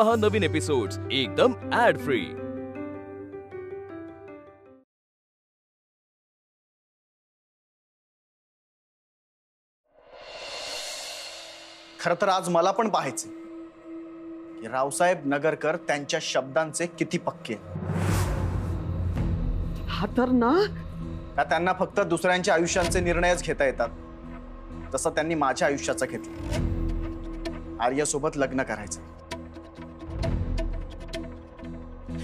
पहा नवीन एपिसोड्स एकदम add free. खरं तर आज मला पण पाहायचं की रावसाहेब नगरकर त्यांच्या शब्दांचे किती पक्के हा तर ना का त्यांना फक्त दुसऱ्यांच्या आयुष्यांचे निर्णयच घेता येतात, तसं त्यांनी माझ्या आयुष्याचा घेतला। आर्यासोबत लग्न करायचं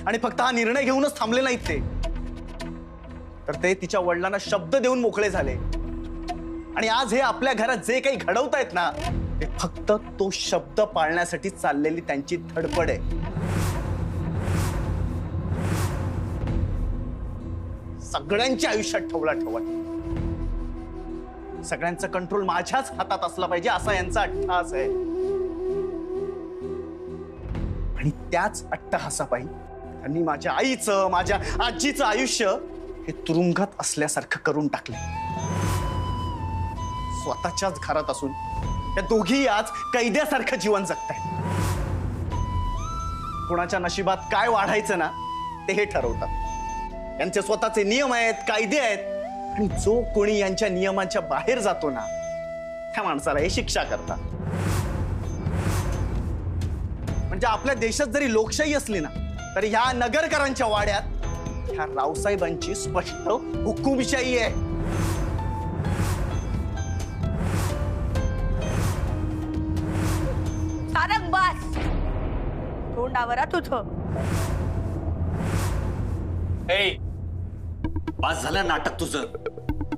आणि फक्त हा निर्णय घेऊनच थांबले नाहीत तर ते तिच्या वडिलांना शब्द देऊन मोकळे झाले। आणि आज हे आपल्या घरात जे काही घडवतायत ना, ते फक्त तो शब्द पाळण्यासाठी चाललेली त्यांची धडपड आहे। सगळ्यांच्या आयुष्यात ठेवला ठेवत, सगळ्यांचा कंट्रोल माझ्याच हातात असला पाहिजे असा यांचा अट्टहास आहे। आणि त्याच अट्टहासापायी त्यांनी माझ्या आईचं, माझ्या आजीचं आयुष्य हे तुरुंगात असल्यासारखं करून टाकले। स्वतःच्याच घरात असून त्या दोघी आज कैद्यासारखं जीवन जगतायत। कोणाच्या नशिबात काय वाढायचं ना, ते हे ठरवतात। यांचे स्वतःचे नियम आहेत, कायदे आहेत, आणि जो कोणी यांच्या नियमांच्या बाहेर जातो ना, त्या माणसाला हे शिक्षा करतात। म्हणजे आपल्या देशात जरी लोकशाही असली ना, तरी ह्या नगरकरांच्या वाड्यात ह्या रावसाहेबांची स्पष्ट हुकुमशाही आहे। सारंग बस, तोंडावर तुझं। बस झालं नाटक तुझं,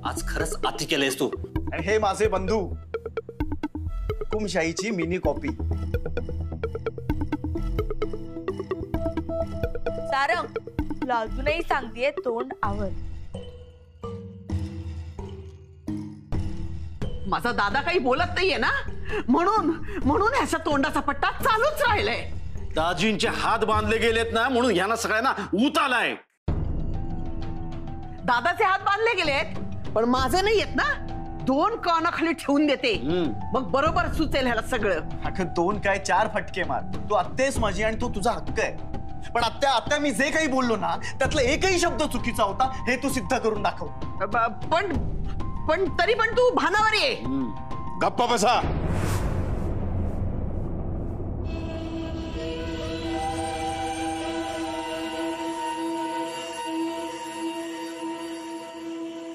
आज खरंच अति केलंयस तू। आणि हे माझे बंधू, हुकुमशाहीची मिनी कॉपी। सारंग, तुला अजूनही सांगतेय, तोंड आवर। माझा दादा काही बोलत नाहीये ना, म्हणून ह्याचा तोंडाचा पट्टा चालूच राहिलाय। दाजींचे हात बांधले गेलेत ना, म्हणून ह्यांना सगळ्यांना ऊत आलाय। दादाचे हात बांधले गेलेत, पण माझे नाही येत ना। दोन कानाखाली ठेवून देते, मग बरोबर सुचेल ह्याला सगळं। अगं दोन काय, 4 फटके मार। तू आत्तेस माझी आणि तो तुझा हक्क आहे। पण आत्ता मी जे काही बोललो ना, त्यातला एकही शब्द चुकीचा होता हे तू सिद्ध करून दाखव। पण तरी पण तू भानावर ये। गप्पा बसा।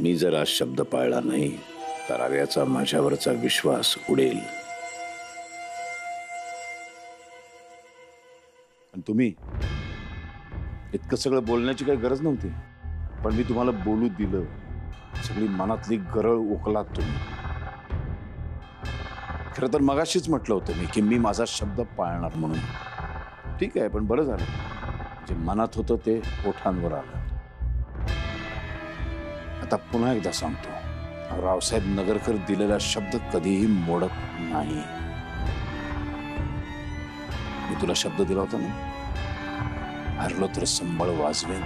मी जर आज शब्द पाळला नाही तर आर्याचा माझ्यावरचा विश्वास उडेल। तुम्ही इतकं सगळं बोलण्याची काही गरज नव्हती, पण मी तुम्हाला बोलू दिलं। सगळी मनातली गरळ उकलात तुम्ही। खरं तर मगाशीच म्हटलं होतं मी की मी माझा शब्द पाळणार म्हणून। ठीक आहे, पण बरं झालं, जे मनात होतं ते ओठांवर आलं। आता पुन्हा एकदा सांगतो, रावसाहेब नगरकर दिलेला शब्द कधीही मोडत नाही। मी तुला शब्द दिला होता ना, हरलो तर संबळ वाजवेन।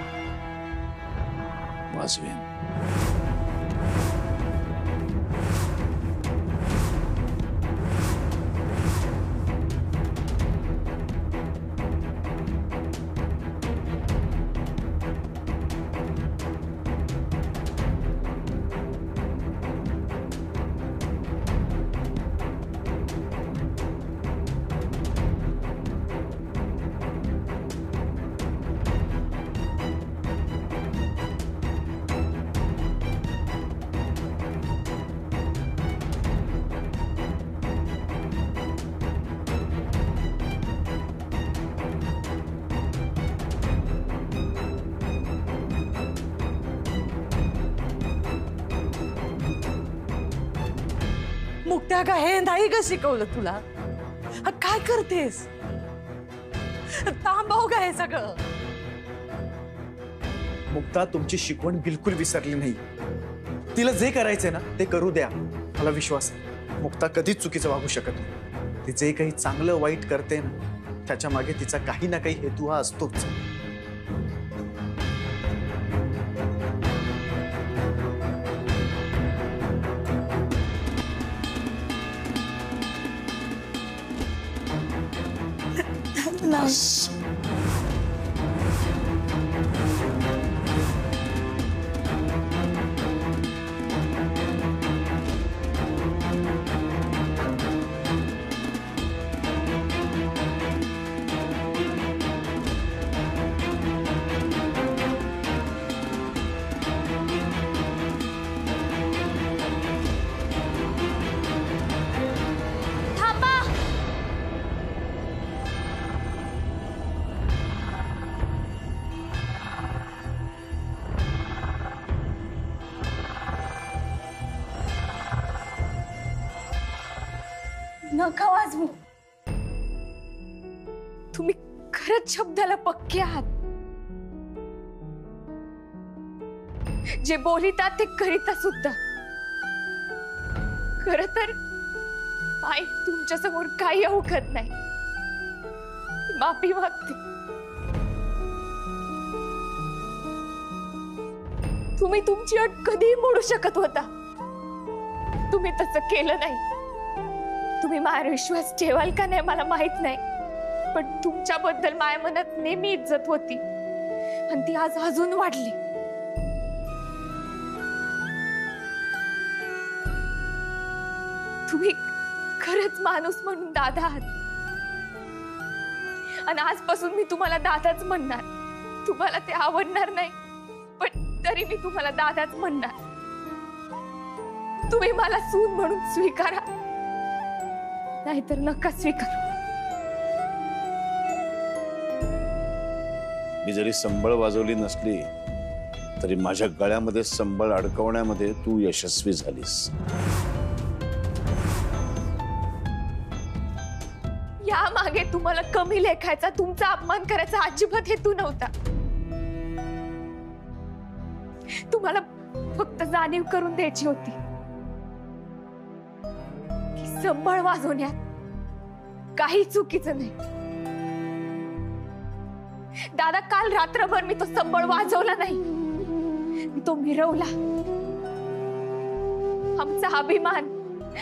मुक्त्या का हे नाही ग शिकवलं तुला? काय करतेस? थांबव का हे सगळं? मुक्ता तुमची शिकवण बिलकुल विसरली नाही। तिला जे करायचंय ना ते करू द्या, मला विश्वास आहे। मुक्ता कधीच चुकीचं वागू शकत नाही। ती जे काही चांगलं वाईट करते ना, त्याच्या मागे तिचा काही ना काही हेतू हा असतोच। बस. नका वाजवू. तुम्ही खरंच शब्दाला पक्के आहात. जे बोलितात ते करीता सुद्धा. खर तर आई तुमच्या समोर काही अवघत नाही. माफी मागते. तुम्ही तुमची अट कधी मोडू शकत होता. तुम्ही तसं केलं नाही. तुम्ही माझ्यावर विश्वास ठेवाल का नाही मला माहित नाही, पण तुमच्याबद्दल माझ्या मनात नेहमी इज्जत होती आणि ती आज अजून वाढली. तुम्ही खरंच माणूस म्हणून दादा आहात आणि आजपासून मी तुम्हाला दादाच म्हणणार. तुम्हाला ते आवडणार नाही, पण तरी मी तुम्हाला दादाच म्हणणार. तुम्ही मला सून म्हणून स्वीकारा, नाहीतर नका स्वीकारू. मी जरी संबळ वाजवली नसली तरी माझ्या गळ्यामध्ये संबळ अडकवण्यामध्ये तू यशस्वी झालीस. या मागे तुम्हाला कमी लेखायचा, तुमचा अपमान करायचा अजिबात हेतू नव्हता. तुम्हाला फक्त जाणीव करून द्यायची होती की संबळ वाजवण्यात काही चुकीचं नाही. दादा, काल रात्रभर मी तो संबळ वाजवला नाही, मी तो मिरवला. आमचा अभिमान,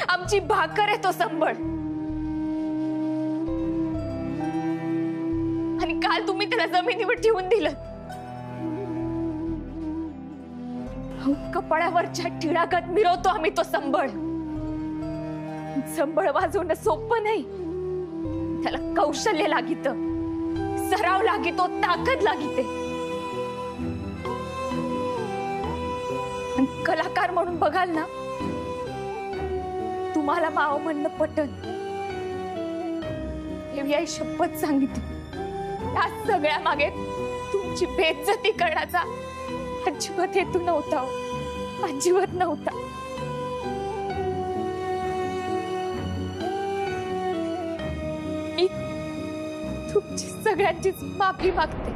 आमची भाकर आहे तो संबळ. आणि काल तुम्ही त्याला जमिनीवर ठेवून दिलं. कपाळावरच्या टिळागत मिरवतो आम्ही तो संबळ. संबळ वाजवणं सोपं नाही. त्याला कौशल्य लागित, सराव लागितो, ताकद लागिते. कलाकार म्हणून बघाल ना, तुम्हाला माव म्हणणं पटन. हे आई शपथ सांगितली. या सगळ्या मागे तुमची बेइज्जती करण्याचा अजिबात हेतू नव्हता. अजिबात नव्हता. मी तुमची सगळ्यांचीच माफी मागते.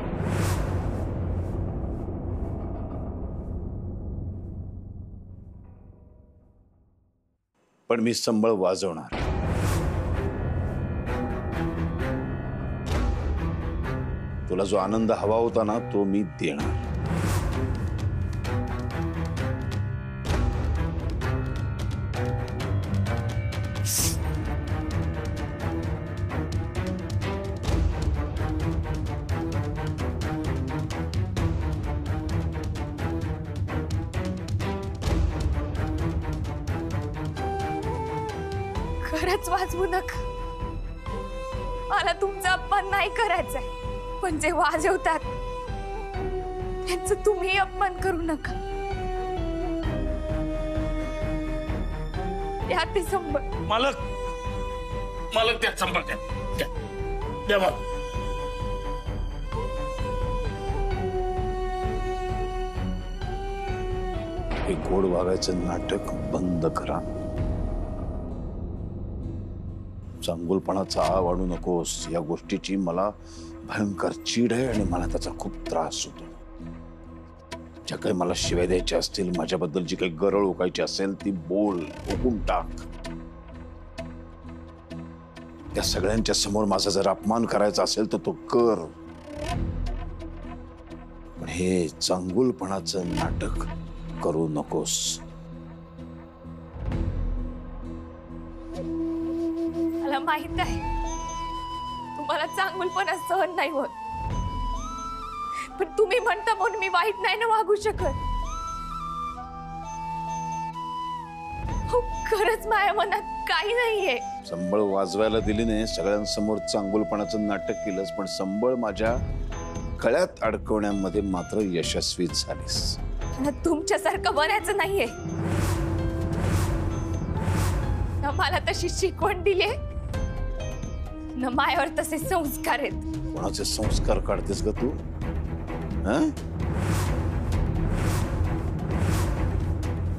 पण मी संबळ वाजवणार. तुला जो आनंद हवा होता ना, तो मी देणार. खरंच वाजवू नका. मला तुमचा अपमान नाही करायचाय, पण जे वाजवतात त्यांचं तुम्ही अपमान करू नका. या ते संबळ. मालक, मालक त्या संबळ द्या. द्या मालक. हे गोड वागायचं नाटक बंद करा. चांगुलपणाचा आळ वाढू नकोस. या गोष्टीची मला भयंकर चीड आहे आणि मला त्याचा खूप त्रास होतो. ज्या काही मला शिव्या द्यायच्या असतील, माझ्याबद्दल जी काही गरळ ओकायची असेल ती बोल, ओकून टाक. त्या सगळ्यांच्या समोर माझा जर अपमान करायचा असेल तर तो कर. पण हे चांगुलपणाचं नाटक करू नकोस. मला माहित आहे मला चांगुलपणा सहन नाही होत, पण तुम्ही म्हणता म्हणून मी वाईट नाही ना वागू शकत. हो, खरंच माझ्या मनात काही नाहीये. संबळ वाजवायला दिली नाही, सगळ्यांसमोर चांगुलपणाचं नाटक केलंस, पण संबळ माझ्या गळ्यात अडकवण्यामध्ये मात्र यशस्वी झालीस. तुमच्यासारखं बनायचं नाहीये ना. मला तशी शिकवण दिलीये ना, मायावर तसे संस्कार आहेत. कोणाचे संस्कार काढतेस ग तू?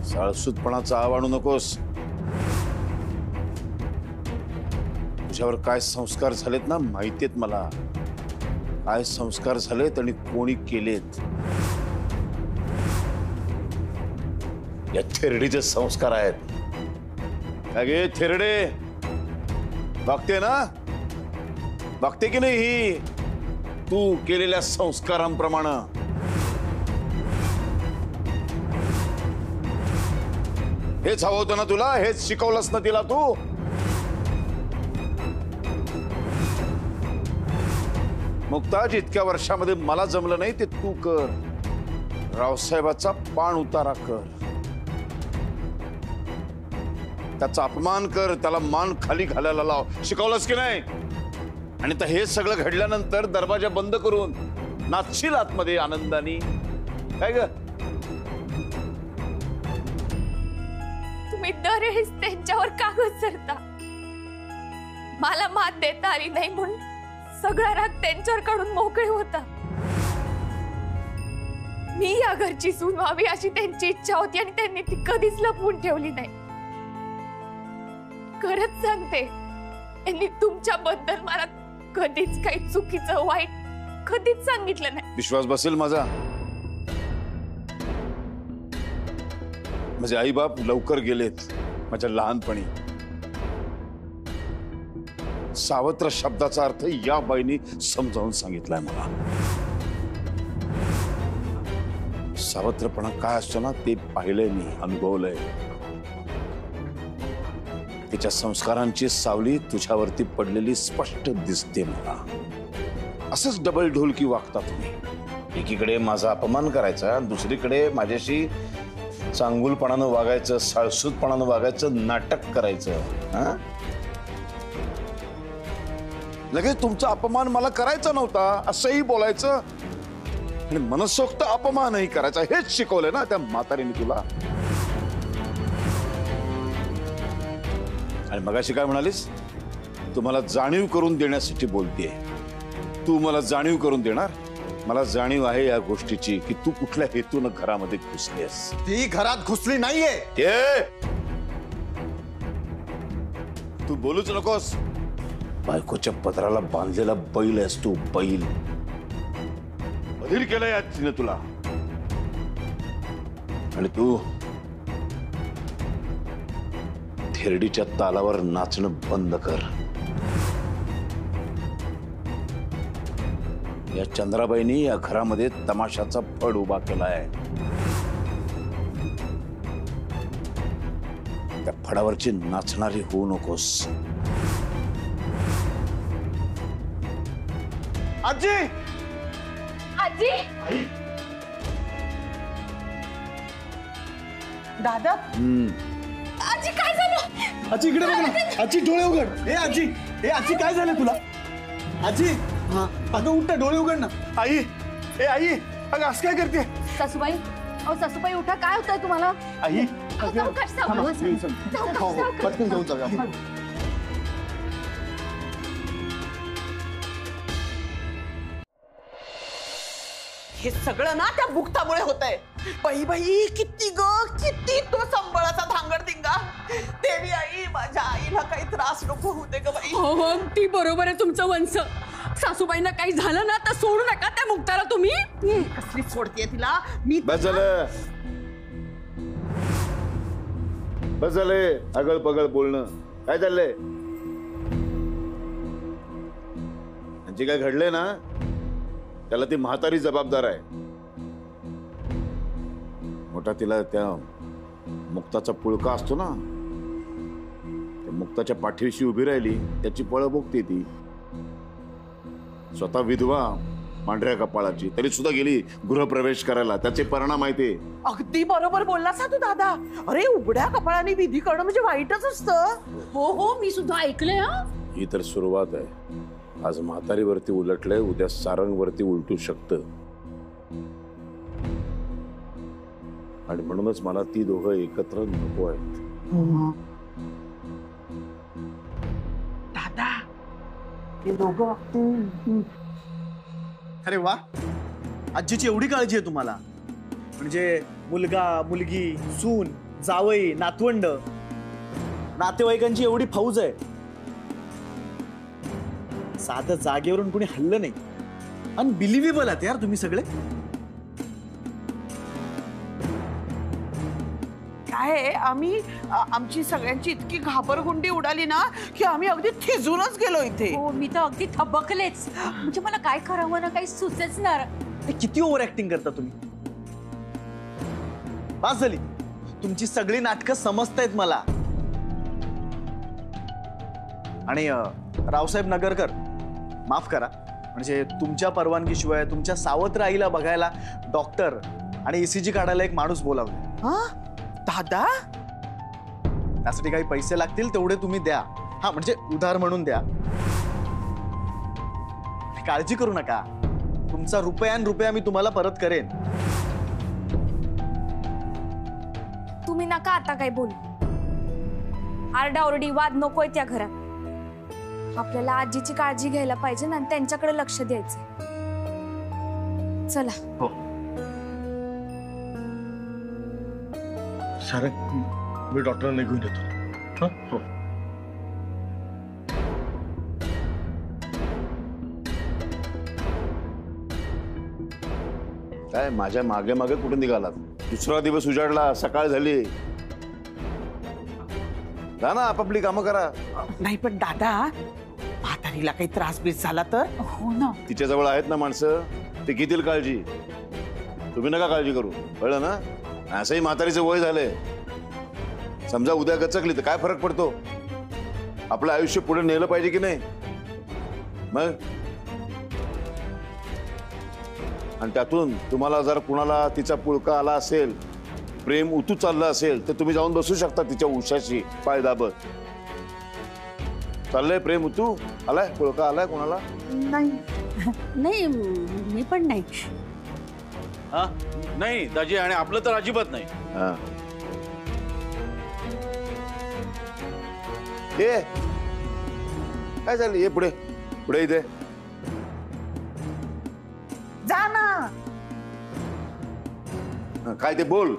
साळसूतपणाचा आव आणू नकोस. तुझ्यावर काय संस्कार झालेत ना माहितीयेत मला. काय संस्कार झालेत आणि कोणी केलेत. या थेरडीचे संस्कार आहेत. अगे थेरडे, बघते ना, बघते की नाही ही तू केलेल्या संस्कारांप्रमाणे. हेच हवं होतं ना तुला, हेच शिकवलंस ना तिला तू. मुक्ताज, इतक्या वर्षामध्ये मला जमलं नाही ते तू कर. रावसाहेबाचा पाण उतारा कर, त्याचा अपमान कर, त्याला मान खाली घालायला लाव. शिकवलंस की नाही? आणि तर हे सगळं घडल्यानंतर दरवाजा बंद करून नाचशील आतमध्ये आनंदाने. काय ग? तुम्ही दरवेळेस त्यांच्यावर कागद सरता. मला मात देता आली नाही म्हणून सगळा राग त्यांच्यावर काढून मोकळे होता. मी या घरची सून व्हावी अशी त्यांची इच्छा होती आणि त्यांनी ती कधीच लपवून ठेवली नाही. खरंच सांगते, त्यांनी तुमच्याबद्दल मला कधीच काही चुकीचं वाईट कधीच सांगितलं नाही. विश्वास बसेल माझा? माझे आई बाप लवकर गेलेत माझ्या लहानपणी. सावत्र शब्दाचा अर्थ या बाईनी समजावून सांगितलाय मला. सावत्रपणा काय असतो ना ते पाहिलंय मी, अनुभवलंय. तिच्या संस्कारांची सावली तुझ्यावरती पडलेली स्पष्ट दिसते मला. असंच डबल ढोलकी वागता तुम्ही. एकीकडे माझा अपमान करायचा, दुसरीकडे माझ्याशी चांगुलपणानं वागायचं, साळसूतपणानं वागायचं, नाटक करायचं. लगेच तुमचा अपमान मला करायचा नव्हता असंही बोलायचं आणि मनसोक्त अपमानही करायचा. हेच शिकवलंय ना त्या म्हातारीने तुला. आणि मगाशी काय म्हणालीस? तुम्हाला जाणीव करून देण्यासाठी बोलतेय. तू मला जाणीव करून देणार? मला जाणीव आहे या गोष्टीची की तू कुठल्या हेतून घरामध्ये घुसलीस. ती घरात घुसली नाहीये. तू बोलूच नकोस. बायकोच्या पदराला बांधलेला बैल आहेस तू, बैल. बधीर केलंय आज तिने तुला. आणि तू थेरडीच्या तालावर नाचणं बंद कर. या चंद्राबाईंनी या घरामध्ये तमाशाचा फड उभा केलाय. त्या फडावरची नाचणारी होऊ नकोस. आजी, आजी, दादा, आजी काय झालं? आजी इकडे बघ ना. आजी डोळे उघड. ए आजी, ए आजी काय झालं तुला? आजी, अगं उठा, डोळे उघड ना. आई, ए आई, अगं असं काय करते? सासूबाई, अहो सासूबाई उठा, काय होतंय तुम्हाला? आई, पटकन घेऊन जाऊया. हे सगळं ना त्या मुक्तामुळे होतंय. बाई बाई, किती ग, किती तो संबळाचा धांगडधिंगा. देवी आई, माझ्या आईला काही त्रास नको होऊ दे ग बाई. हो हो, ती बरोबर आहे तुमचं वंश. सासूबाईंना काही झालं ना तर सोडू नका त्या मुक्ताला तुम्ही. कसली सोडतीये तिला मी. बस झालं, बस झालंय अगळ पगळ बोलणं. काय चाललंय? जे काय घडलंय ना त्याला ती म्हातारी जबाबदार आहे. मोठा तिला त्या मुक्ताचा पुळका असतो ना, त्या मुक्ताच्या पाठीशी उभी राहिली, त्याची पळ बघते ती. स्वतः विधवा, पांढऱ्या कपाळाची, तरी सुद्धा गेली गृहप्रवेश करायला. त्याचे परिणाम आहे ते. अगदी बरोबर बोललास तू दादा. अरे उघड्या कपाळाने विधी करणं म्हणजे वाईटच असतं. हो हो, मी सुद्धा ऐकलंय. हा, ही तर सुरुवात आहे. आज म्हातारीवरती उलटलंय, उद्या सारंगवरती उलटू शकतं. आणि म्हणूनच मला ती दोघं एकत्र नको आहेत. दादा हे दोघं. अरे वा, आजीची एवढी काळजी आहे तुम्हाला. म्हणजे मुलगा मुलगी, सून, जावई, नातवंड, नातेवाईकांची एवढी फौज आहे. साधं जागेवरून कुणी हल्लं नाही. अनबिलिव्हेबल आहात यार तुम्ही सगळे. काय आमची सगळ्यांची इतकी घाबरगुंडी उडाली ना की आम्ही अगदी थिजूनच गेलो इथे. हो, मी तर अगदी थबकलेच. म्हणजे मला काय करावं ना काही सुचेचणार. हे किती ओव्हर ऍक्टिंग करता तुम्ही. बस झाली, तुमची सगळी नाटकं समजतायत मला. आणि रावसाहेब नगरकर, माफ करा, म्हणजे तुमच्या परवानगीशिवाय तुमच्या सावत्र आईला बघायला डॉक्टर आणि ECG काढायला एक माणूस बोलावला. दादा त्यासाठी काही पैसे लागतील तेवढे तुम्ही द्या. हा, म्हणजे उधार म्हणून द्या. काळजी करू नका, तुमचा रुपया मी तुम्हाला परत करेन. तुम्ही नका आता काय बोलू. आरडाओरडी वाद नकोय त्या घरात. आपल्याला आजीची काळजी घ्यायला पाहिजे आणि त्यांच्याकडे लक्ष द्यायचं. चला. हो सारंग, मी डॉक्टरांना घेऊन येतो. हो. काय माझ्या मागे मागे कुठे निघालात? दुसरा दिवस उजाडला, सकाळ झाली. जा ना, आपापली कामं करा. नाही पण दादा, म्हातारीला काही त्रास बीस झाला तर? हो ना. तिच्याजवळ आहेत ना माणसं, ते घेतील काळजी. तुम्ही नका काळजी करू, कळलं ना? असंही म्हातारीचं वय झालंय. समजा उद्या गचकली तर काय फरक पडतो? आपलं आयुष्य पुढे नेलं पाहिजे की नाही? मग आणि त्यातून तुम्हाला जर कुणाला तिचा पुळका आला असेल, प्रेम उतू चाललं असेल, तर तुम्ही जाऊन बसू शकता तिच्या उशाशी पाय दाबत. चाललंय प्रेम उतू आलाय, पुळका आलाय कोणाला? नाही, मी पण नाही. हा नाही दाजी, आणि आपलं तर अजिबात नाही. हा. ये काय झालं? ये पुढे पुढे इथे. जा ना. काय ते बोल,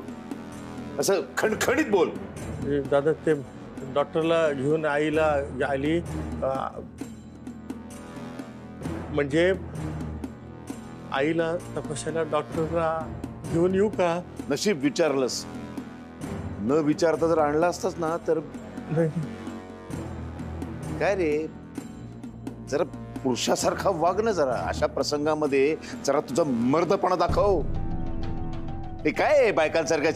असं खणखणीत बोल. दादा ते डॉक्टरला घेऊन आईला आली, म्हणजे आईला तपासायला डॉक्टरला घेऊन येऊ का? नशीब विचारलंस, न विचारता जर आणला असतास ना तर. काय रे, जरा पुरुषासारखा वाग ना. जरा अशा प्रसंगामध्ये जरा तुझा मर्दपणा दाखव. हे काय बायकांसारखा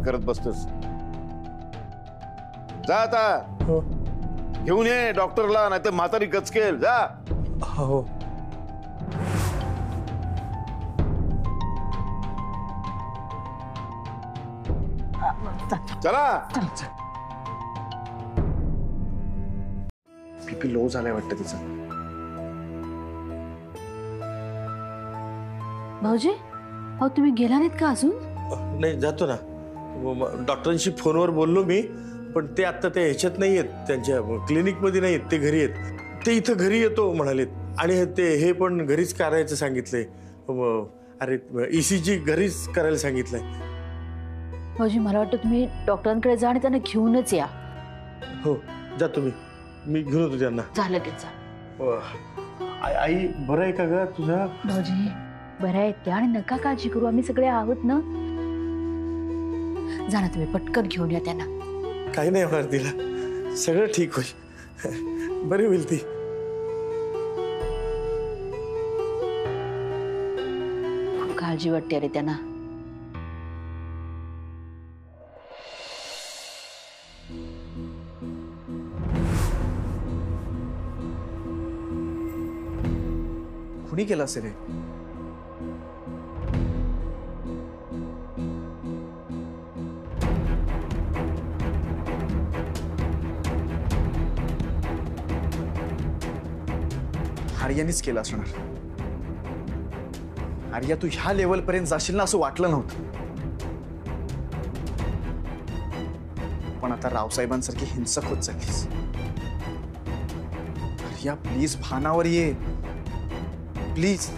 करत बसतोस? जा आता, घेऊन ये डॉक्टरला, नाही तर म्हातारी गचकेल. जा. हो. चला. BP लो झालाय वाटतं तिचा. भाऊजी, अहो तुम्ही गेला नाहीत का अजून? नाही, जातो ना. डॉक्टरांशी फोनवर बोललो मी, पण ते आता ते ह्याच्यात नाही आहेत, त्यांच्या क्लिनिकमध्ये नाही आहेत, ते घरी आहेत. ते इथं घरी येतो म्हणालेत. आणि ते हे पण घरीच करायचं सांगितलंय. अरे ECG घरीच करायला सांगितलंय. भाऊजी, मला वाटतं तुम्ही डॉक्टरांकडे जा आणि त्यांना घेऊनच या. हो, जा तुम्ही, मी घेऊन येतो त्यांना. झालं त्याचा. आई बरं आहे का ग तुझा? भाऊजी बरं आहे त्या, आणि नका काळजी करू, आम्ही सगळे आहोत ना. जा ना तुम्ही, पटकन घेऊन या त्यांना. काही नाही होणार तिला, सगळं ठीक होईल, बरी होईल ती. खूप काळजी वाटते अरे त्यांना. कुणी केलं असेल हे? आर्यानेच केलं असणार. आर्या, तू ह्या लेवल पर्यंत जाशील ना असं वाटलं नव्हतं. पण आता रावसाहेबांसारखी हिंसक होत चाललीस. आर्या, प्लीज भानावर ये, प्लीज.